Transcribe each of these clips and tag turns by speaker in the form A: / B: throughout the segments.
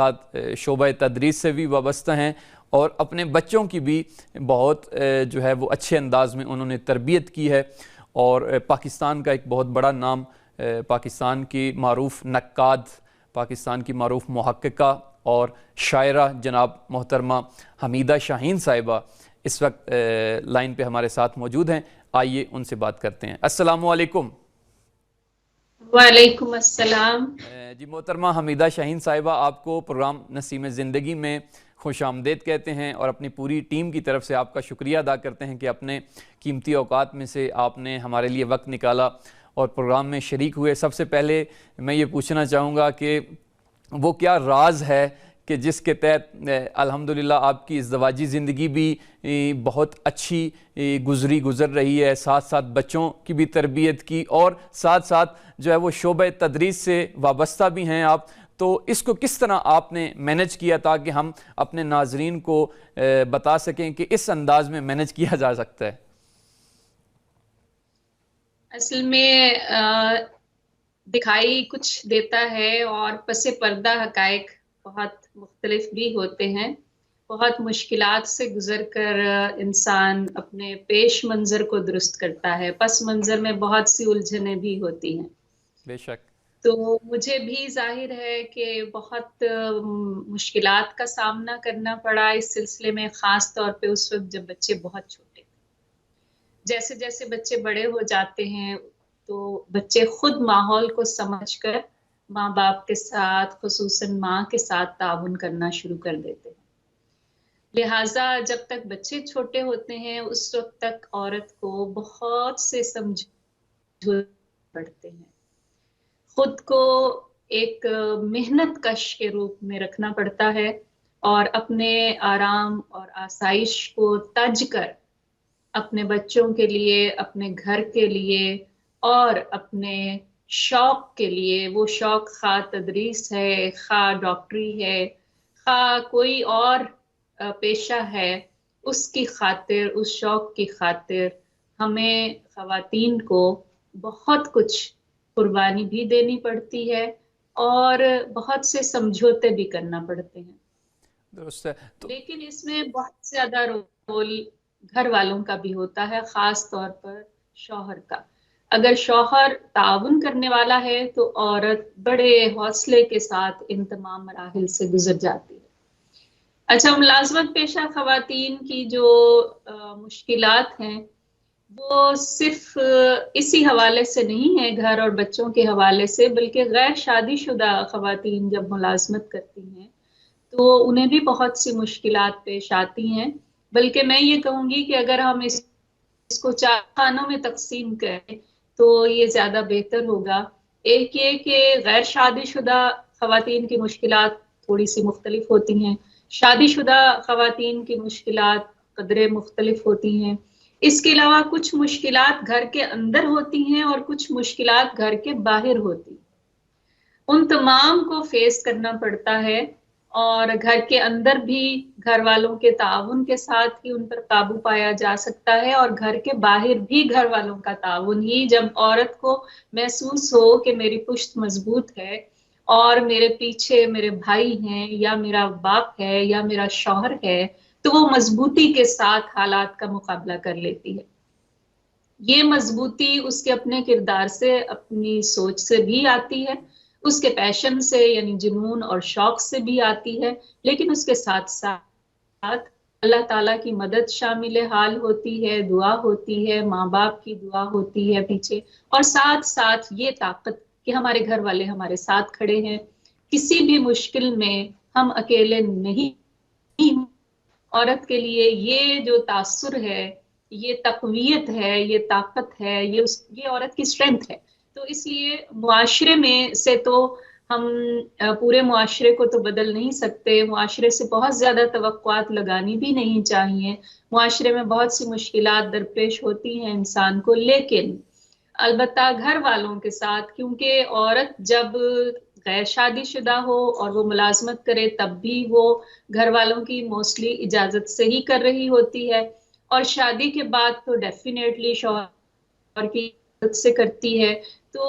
A: ساتھ شعبہ تدریس سے بھی وابستہ ہیں اور اپنے بچوں کی بھی بہت جو ہے وہ اچھے انداز میں انہوں نے تربیت کی ہے، اور پاکستان کا ایک بہت بڑا نام، پاکستان کی معروف نقاد، پاکستان کی معروف محققہ اور شاعرہ جناب محترمہ حمیدہ شاہین صاحبہ اس وقت لائن پہ ہمارے ساتھ موجود ہیں۔ آئیے ان سے بات کرتے ہیں۔ السلام علیکم۔
B: وعلیکم السلام۔
A: جی محترمہ حمیدہ شاہین صاحبہ، آپ کو پروگرام نسیم زندگی میں خوش آمدید کہتے ہیں اور اپنی پوری ٹیم کی طرف سے آپ کا شکریہ ادا کرتے ہیں کہ اپنے قیمتی اوقات میں سے آپ نے ہمارے لیے وقت نکالا اور پروگرام میں شریک ہوئے۔ سب سے پہلے میں یہ پوچھنا چاہوں گا کہ وہ کیا راز ہے کہ جس کے تحت الحمدللہ آپ کی ازدواجی زندگی بھی بہت اچھی گزر رہی ہے، ساتھ ساتھ بچوں کی بھی تربیت کی، اور ساتھ ساتھ جو ہے وہ شعبہ تدریس سے وابستہ بھی ہیں آپ، تو اس کو کس طرح آپ نے مینج کیا تاکہ ہم اپنے ناظرین کو بتا سکیں کہ اس انداز میں مینج کیا جا سکتا ہے؟
B: اصل میں دکھائی کچھ دیتا ہے اور پس پردہ حقائق بہت مختلف بھی ہوتے ہیں۔ بہت مشکلات سے گزر کر انسان اپنے پیش منظر کو درست کرتا ہے، پس منظر میں بہت سی الجھنیں بھی ہوتی ہیں۔
A: بے شک۔ تو
B: مجھے بھی ظاہر ہے کہ بہت مشکلات کا سامنا کرنا پڑا اس سلسلے میں، خاص طور پہ اس وقت جب بچے بہت چھوٹے تھے۔ جیسے جیسے بچے بڑے ہو جاتے ہیں تو بچے خود ماحول کو سمجھ کر ماں باپ کے ساتھ، خصوصاً ماں کے ساتھ تعاون کرنا شروع کر دیتے ہیں۔ لہٰذا جب تک بچے چھوٹے ہوتے ہیں اس وقت تک عورت کو بہت سے سمجھوتے پڑتے ہیں، خود کو ایک محنت کش کے روپ میں رکھنا پڑتا ہے اور اپنے آرام اور آسائش کو تج کر اپنے بچوں کے لیے، اپنے گھر کے لیے اور اپنے شوق کے لیے، وہ شوق خواہ تدریس ہے، خواہ ڈاکٹری ہے، خواہ کوئی اور پیشہ ہے، اس کی خاطر، اس شوق کی خاطر ہمیں خواتین کو بہت کچھ قربانی بھی دینی پڑتی ہے اور بہت سے سمجھوتے بھی کرنا پڑتے ہیں۔
A: درست ہے۔
B: لیکن اس میں بہت زیادہ رول گھر والوں کا بھی ہوتا ہے، خاص طور پر شوہر کا۔ اگر شوہر تعاون کرنے والا ہے تو عورت بڑے حوصلے کے ساتھ ان تمام مراحل سے گزر جاتی ہے۔ اچھا، ملازمت پیشہ خواتین کی جو مشکلات ہیں وہ صرف اسی حوالے سے نہیں ہے، گھر اور بچوں کے حوالے سے، بلکہ غیر شادی شدہ خواتین جب ملازمت کرتی ہیں تو انہیں بھی بہت سی مشکلات پیش آتی ہیں۔ بلکہ میں یہ کہوں گی کہ اگر ہم اس کو 4 خانوں میں تقسیم کریں تو یہ زیادہ بہتر ہوگا۔ ایک یہ کہ غیر شادی شدہ خواتین کی مشکلات تھوڑی سی مختلف ہوتی ہیں، شادی شدہ خواتین کی مشکلات قدرے مختلف ہوتی ہیں۔ اس کے علاوہ کچھ مشکلات گھر کے اندر ہوتی ہیں اور کچھ مشکلات گھر کے باہر ہوتی ہیں۔ ان تمام کو فیس کرنا پڑتا ہے اور گھر کے اندر بھی گھر والوں کے تعاون کے ساتھ ہی ان پر قابو پایا جا سکتا ہے، اور گھر کے باہر بھی گھر والوں کا تعاون ہی، جب عورت کو محسوس ہو کہ میری پشت مضبوط ہے اور میرے پیچھے میرے بھائی ہیں یا میرا باپ ہے یا میرا شوہر ہے، تو وہ مضبوطی کے ساتھ حالات کا مقابلہ کر لیتی ہے۔ یہ مضبوطی اس کے اپنے کردار سے، اپنی سوچ سے بھی آتی ہے، اس کے پیشن سے یعنی جنون اور شوق سے بھی آتی ہے، لیکن اس کے ساتھ ساتھ اللہ تعالیٰ کی مدد شامل حال ہوتی ہے، دعا ہوتی ہے، ماں باپ کی دعا ہوتی ہے پیچھے، اور ساتھ ساتھ یہ طاقت کہ ہمارے گھر والے ہمارے ساتھ کھڑے ہیں، کسی بھی مشکل میں ہم اکیلے نہیں۔ عورت کے لیے یہ جو تاثر ہے، یہ تقویت ہے، یہ طاقت ہے، یہ عورت کی اسٹرینتھ ہے۔ تو اس لیے معاشرے میں سے تو ہم پورے معاشرے کو تو بدل نہیں سکتے، معاشرے سے بہت زیادہ توقعات لگانی بھی نہیں چاہیے۔ معاشرے میں بہت سی مشکلات درپیش ہوتی ہیں انسان کو، لیکن البتہ گھر والوں کے ساتھ، کیونکہ عورت جب غیر شادی شدہ ہو اور وہ ملازمت کرے تب بھی وہ گھر والوں کی موسٹلی اجازت سے ہی کر رہی ہوتی ہے، اور شادی کے بعد تو ڈیفینیٹلی شوہر کی اجازت سے کرتی ہے۔ تو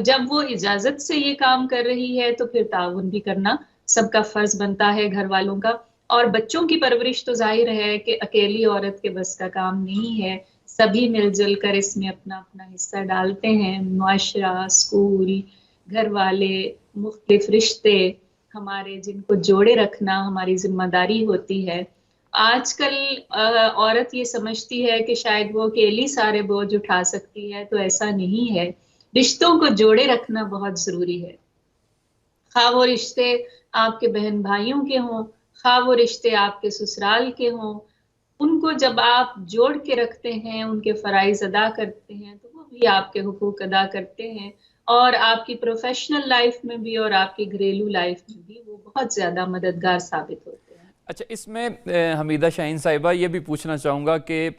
B: جب وہ اجازت سے یہ کام کر رہی ہے تو پھر تعاون بھی کرنا سب کا فرض بنتا ہے گھر والوں کا. اور بچوں کی پرورش تو ظاہر ہے کہ اکیلی عورت کے بس کا کام نہیں ہے. سبھی مل جل کر اس میں اپنا اپنا حصہ ڈالتے ہیں. معاشرہ، اسکول، گھر والے، مختلف رشتے ہمارے جن کو جوڑے رکھنا ہماری ذمہ داری ہوتی ہے. آج کل عورت یہ سمجھتی ہے کہ شاید وہ اکیلی سارے بوجھ اٹھا سکتی ہے، تو ایسا نہیں ہے. رشتوں کو جوڑے رکھنا بہت ضروری ہے. خواہ وہ رشتے آپ کے بہن بھائیوں کے ہوں، خواہ وہ رشتے آپ کے سسرال کے ہوں، ان کو جب آپ جوڑ کے رکھتے ہیں، ان کے فرائض ادا کرتے ہیں، تو وہ بھی آپ کے حقوق ادا کرتے ہیں. اور آپ کی پروفیشنل لائف میں بھی اور آپ کی گھریلو لائف میں بھی وہ بہت زیادہ مددگار ثابت ہوتے ہیں.
A: اچھا، اس میں حمیدہ شاہین صاحبہ یہ بھی پوچھنا چاہوں گا کہ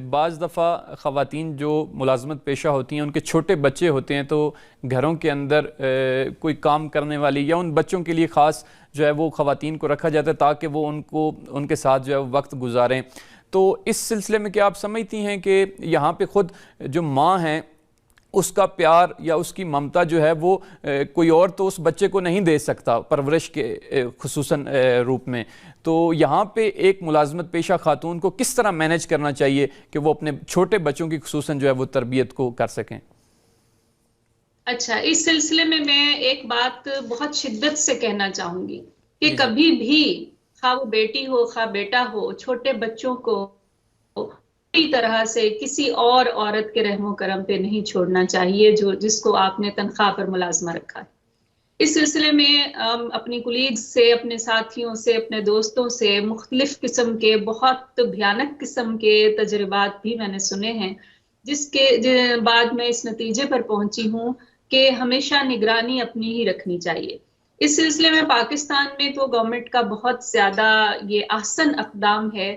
A: بعض دفعہ خواتین جو ملازمت پیشہ ہوتی ہیں، ان کے چھوٹے بچے ہوتے ہیں، تو گھروں کے اندر کوئی کام کرنے والی یا ان بچوں کے لیے خاص جو ہے وہ خواتین کو رکھا جاتا ہے تاکہ وہ ان کے ساتھ جو ہے وقت گزاریں. تو اس سلسلے میں کیا آپ سمجھتی ہیں کہ یہاں پہ خود جو ماں ہیں اس کا پیار یا اس کی ممتا جو ہے وہ کوئی اور تو اس بچے کو نہیں دے سکتا پرورش کے خصوصاً روپ میں، تو یہاں پہ ایک ملازمت پیشہ خاتون کو کس طرح مینیج کرنا چاہیے کہ وہ اپنے چھوٹے بچوں کی خصوصاً جو ہے وہ تربیت کو کر سکیں؟
B: اچھا، اس سلسلے میں ایک بات بہت شدت سے کہنا چاہوں گی کہ
A: جی جی
B: کبھی بھی خواہ وہ بیٹی ہو خواہ بیٹا ہو، چھوٹے بچوں کو پوری طرح سے کسی اور عورت کے رحم و کرم پہ نہیں چھوڑنا چاہیے جس کو آپ نے تنخواہ پر ملازمہ رکھا ہے. اس سلسلے میں اپنی کولیگز سے، اپنے ساتھیوں سے، اپنے دوستوں سے مختلف قسم کے بہت بھیانک قسم کے تجربات بھی میں نے سنے ہیں، جس کے بعد میں اس نتیجے پر پہنچی ہوں کہ ہمیشہ نگرانی اپنی ہی رکھنی چاہیے. اس سلسلے میں پاکستان میں تو گورنمنٹ کا بہت زیادہ یہ احسن اقدام ہے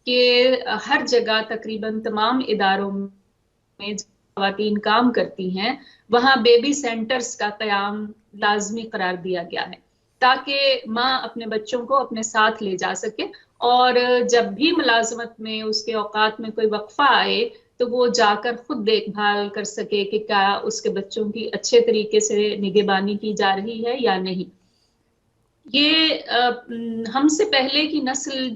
B: کہ ہر جگہ تقریباً تمام اداروں میں خواتین کام کرتی ہیں وہاں بیبی سینٹرز کا قیام لازمی قرار دیا گیا ہے تاکہ ماں اپنے بچوں کو اپنے ساتھ لے جا سکے، اور جب بھی ملازمت میں اس کے اوقات میں کوئی وقفہ آئے تو وہ جا کر خود دیکھ بھال کر سکے کہ کیا اس کے بچوں کی اچھے طریقے سے نگہبانی کی جا رہی ہے یا نہیں. یہ ہم سے پہلے کی نسل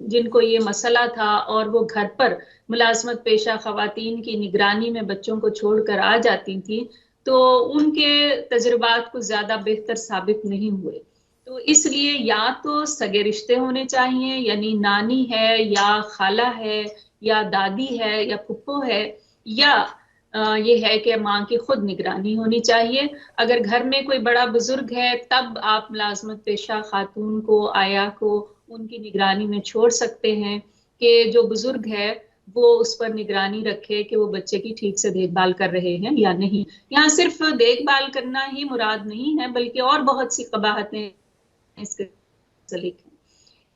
B: جن کو یہ مسئلہ تھا اور وہ گھر پر ملازمت پیشہ خواتین کی نگرانی میں بچوں کو چھوڑ کر آ جاتی تھی، تو ان کے تجربات کو زیادہ بہتر ثابت نہیں ہوئے. تو اس لیے یا تو سگے رشتے ہونے چاہیے، یعنی نانی ہے یا خالہ ہے یا دادی ہے یا پھپھو ہے، یا یہ ہے کہ ماں کی خود نگرانی ہونی چاہیے. اگر گھر میں کوئی بڑا بزرگ ہے تب آپ ملازمت پیشہ خاتون کو، آیا کو ان کی نگرانی میں چھوڑ سکتے ہیں کہ جو بزرگ ہے وہ اس پر نگرانی رکھے کہ وہ بچے کی ٹھیک سے دیکھ بھال کر رہے ہیں یا نہیں. یہاں صرف دیکھ بھال کرنا ہی مراد نہیں ہے بلکہ اور بہت سی قباحتیں اس کے ذریعے.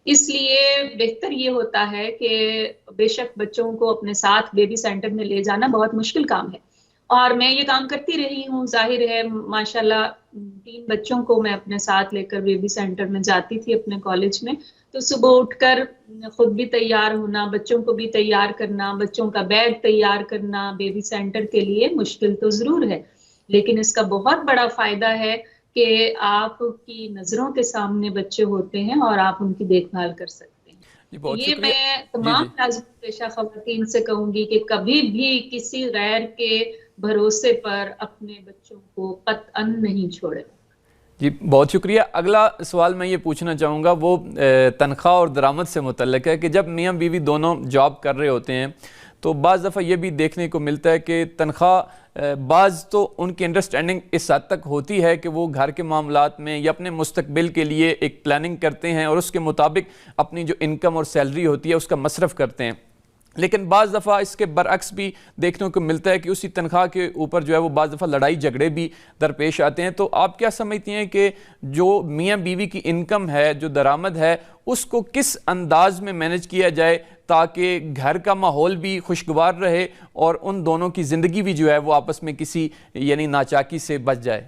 B: اس لیے بہتر یہ ہوتا ہے کہ بے شک بچوں کو اپنے ساتھ بیبی سینٹر میں لے جانا بہت مشکل کام ہے، اور میں یہ کام کرتی رہی ہوں. ظاہر ہے ماشاءاللہ 3 بچوں کو میں اپنے ساتھ لے کر بیبی سینٹر میں جاتی تھی اپنے کالج میں. تو صبح اٹھ کر خود بھی تیار ہونا، بچوں کو بھی تیار کرنا، بچوں کا بیگ تیار کرنا بیبی سینٹر کے لیے مشکل تو ضرور ہے، لیکن اس کا بہت بڑا فائدہ ہے کہ آپ کی نظروں کے سامنے بچے ہوتے ہیں اور آپ ان کی دیکھ بھال کر سکتے ہیں.
A: جی،
B: تو
A: بہت
B: یہ
A: شکریہ.
B: میں
A: جی
B: تمام
A: جی
B: ملازمت پیشہ خواتین سے کہوں گی کہ کبھی بھی کسی غیر کے بھروسے پر اپنے بچوں کو قطعاً نہیں چھوڑیں.
A: جی، بہت شکریہ. اگلا سوال میں یہ پوچھنا چاہوں گا وہ تنخواہ اور درآمد سے متعلق ہے کہ جب میاں بیوی دونوں جاب کر رہے ہوتے ہیں تو بعض دفعہ یہ بھی دیکھنے کو ملتا ہے کہ تنخواہ بعض تو ان کی انڈرسٹینڈنگ اس حد تک ہوتی ہے کہ وہ گھر کے معاملات میں یا اپنے مستقبل کے لیے ایک پلاننگ کرتے ہیں اور اس کے مطابق اپنی جو انکم اور سیلری ہوتی ہے اس کا مصرف کرتے ہیں، لیکن بعض دفعہ اس کے برعکس بھی دیکھنے کو ملتا ہے کہ اسی تنخواہ کے اوپر جو ہے وہ بعض دفعہ لڑائی جھگڑے بھی درپیش آتے ہیں. تو آپ کیا سمجھتی ہیں کہ جو میاں بیوی کی انکم ہے، جو درآمد ہے، اس کو کس انداز میں مینج کیا جائے تاکہ گھر کا ماحول بھی خوشگوار رہے اور ان دونوں کی زندگی بھی جو ہے وہ آپس میں کسی یعنی ناچاکی سے بچ جائے؟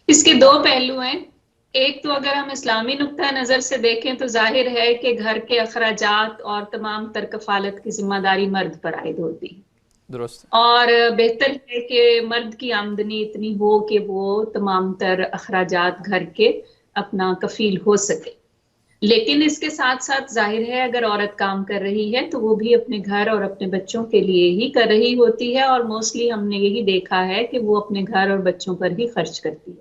B: اس کے 2 پہلو ہیں. ایک تو اگر ہم اسلامی نقطہ نظر سے دیکھیں تو ظاہر ہے کہ گھر کے اخراجات اور تمام تر کفالت کی ذمہ داری مرد پر عائد ہوتی ہے.
A: درست.
B: اور بہتر ہے کہ مرد کی آمدنی اتنی ہو کہ وہ تمام تر اخراجات گھر کے اپنا کفیل ہو سکے. لیکن اس کے ساتھ ساتھ ظاہر ہے اگر عورت کام کر رہی ہے تو وہ بھی اپنے گھر اور اپنے بچوں کے لیے ہی کر رہی ہوتی ہے، اور موسٹلی ہم نے یہی دیکھا ہے کہ وہ اپنے گھر اور بچوں پر ہی خرچ کرتی ہے.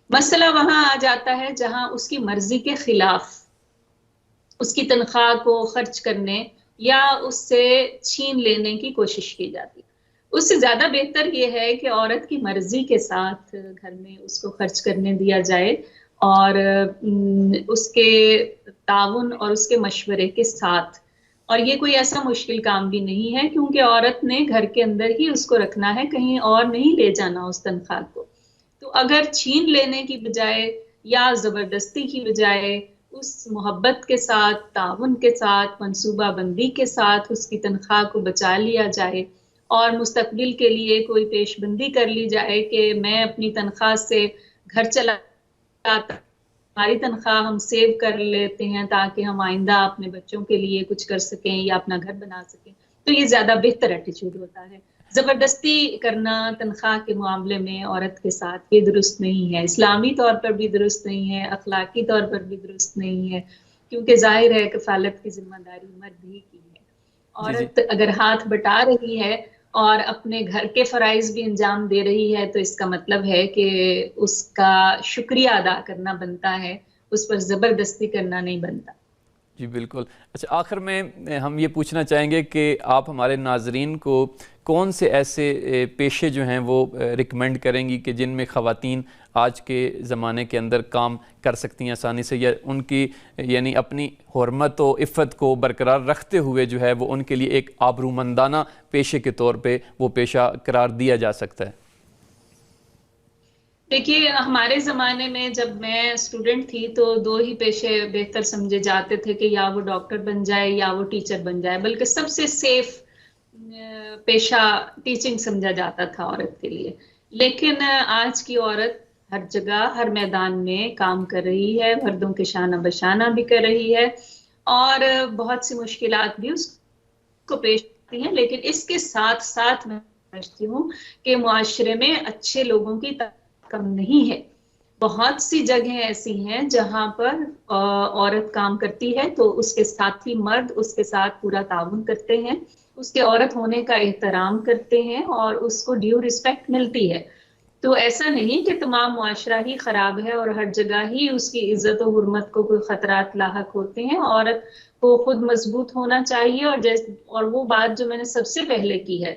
B: مسئلہ وہاں آ جاتا ہے جہاں اس کی مرضی کے خلاف اس کی تنخواہ کو خرچ کرنے یا اس سے چھین لینے کی کوشش کی جاتی ہے. اس سے زیادہ بہتر یہ ہے کہ عورت کی مرضی کے ساتھ گھر میں اس کو خرچ کرنے دیا جائے، اور اس کے تعاون اور اس کے مشورے کے ساتھ. اور یہ کوئی ایسا مشکل کام بھی نہیں ہے، کیونکہ عورت نے گھر کے اندر ہی اس کو رکھنا ہے، کہیں اور نہیں لے جانا اس تنخواہ کو. تو اگر چھین لینے کی بجائے یا زبردستی کی بجائے اس محبت کے ساتھ، تعاون کے ساتھ، منصوبہ بندی کے ساتھ اس کی تنخواہ کو بچا لیا جائے اور مستقبل کے لیے کوئی پیش بندی کر لی جائے کہ میں اپنی تنخواہ سے گھر چلاتا، ہماری تنخواہ ہم سیو کر لیتے ہیں تاکہ ہم آئندہ اپنے بچوں کے لیے کچھ کر سکیں یا اپنا گھر بنا سکیں، تو یہ زیادہ بہتر ایٹیچیوڈ ہوتا ہے. زبردستی کرنا تنخواہ کے معاملے میں عورت کے ساتھ یہ درست نہیں ہے، اسلامی طور پر بھی درست نہیں ہے، اخلاقی طور پر بھی درست نہیں ہے، کیونکہ ظاہر ہے کفالت کی ذمہ داری مرد ہی کی ہے.
A: جی جی
B: عورت اگر ہاتھ بٹا رہی ہے اور اپنے گھر کے فرائض بھی انجام دے رہی ہے تو اس کا مطلب ہے کہ اس کا شکریہ ادا کرنا بنتا ہے، اس پر زبردستی کرنا نہیں بنتا.
A: جی بالکل. اچھا، آخر میں ہم یہ پوچھنا چاہیں گے کہ آپ ہمارے ناظرین کو کون سے ایسے پیشے جو ہیں وہ ریکمینڈ کریں گی کہ جن میں خواتین آج کے زمانے کے اندر کام کر سکتی ہیں آسانی سے، یا ان کی یعنی اپنی حرمت و عفت کو برقرار رکھتے ہوئے جو ہے وہ ان کے لیے ایک آبرومندانہ پیشے کے طور پہ وہ پیشہ قرار دیا جا سکتا ہے؟
B: دیکھیے، ہمارے زمانے میں جب میں اسٹوڈنٹ تھی تو دو ہی پیشے بہتر سمجھے جاتے تھے کہ یا وہ ڈاکٹر بن جائے یا وہ ٹیچر بن جائے، بلکہ سب سے سیف پیشہ ٹیچنگ سمجھا جاتا تھا عورت کے لیے. لیکن آج کی عورت ہر جگہ ہر میدان میں کام کر رہی ہے، مردوں کے شانہ بشانہ بھی کر رہی ہے، اور بہت سی مشکلات بھی اس کو پیش آتی ہیں. لیکن اس کے ساتھ ساتھ میں سمجھتی ہوں کہ معاشرے میں اچھے لوگوں کی کم نہیں ہے. بہت سی جگہیں ایسی ہیں جہاں پر عورت کام کرتی ہے تو اس کے ساتھی مرد اس کے ساتھ پورا تعاون کرتے ہیں، اس کے عورت ہونے کا احترام کرتے ہیں اور اس کو ڈیو رسپیکٹ ملتی ہے. تو ایسا نہیں کہ تمام معاشرہ ہی خراب ہے اور ہر جگہ ہی اس کی عزت و حرمت کو کوئی خطرات لاحق ہوتے ہیں. عورت کو خود مضبوط ہونا چاہیے، اور وہ بات جو میں نے سب سے پہلے کی ہے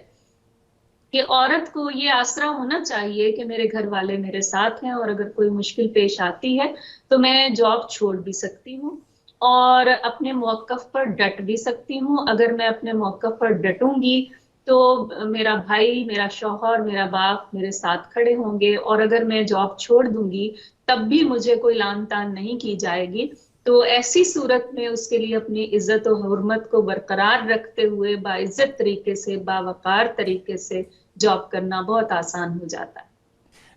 B: کہ عورت کو یہ آسرا ہونا چاہیے کہ میرے گھر والے میرے ساتھ ہیں، اور اگر کوئی مشکل پیش آتی ہے تو میں جاب چھوڑ بھی سکتی ہوں اور اپنے موقف پر ڈٹ بھی سکتی ہوں. اگر میں اپنے موقف پر ڈٹوں گی تو میرا بھائی، میرا شوہر، میرا باپ میرے ساتھ کھڑے ہوں گے، اور اگر میں جاب چھوڑ دوں گی تب بھی مجھے کوئی لان تان نہیں کی جائے گی. تو ایسی صورت میں اس کے لیے اپنی عزت و حرمت کو برقرار رکھتے ہوئے باعزت طریقے سے، باوقار طریقے سے جاب کرنا بہت آسان ہو جاتا ہے.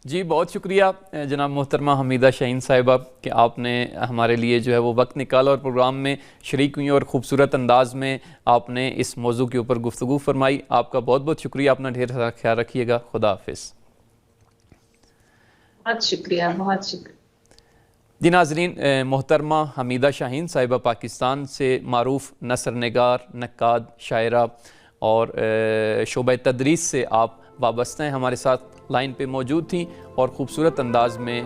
A: جی بہت شکریہ جناب محترمہ حمیدہ شاہین صاحبہ کہ آپ نے ہمارے لیے جو ہے وہ وقت نکالا اور پروگرام میں شریک ہوئی اور خوبصورت انداز میں آپ نے اس موضوع کے اوپر گفتگو فرمائی. آپ کا بہت بہت شکریہ. اپنا ڈھیر سارا خیال رکھیے گا. خدا حافظ.
B: بہت شکریہ، بہت شکریہ.
A: جی ناظرین، محترمہ حمیدہ شاہین صاحبہ پاکستان سے معروف نثر نگار، نقاد، شاعرہ اور شعبہ تدریس سے آپ وابستہ ہیں، ہمارے ساتھ لائن پہ موجود تھیں اور خوبصورت انداز میں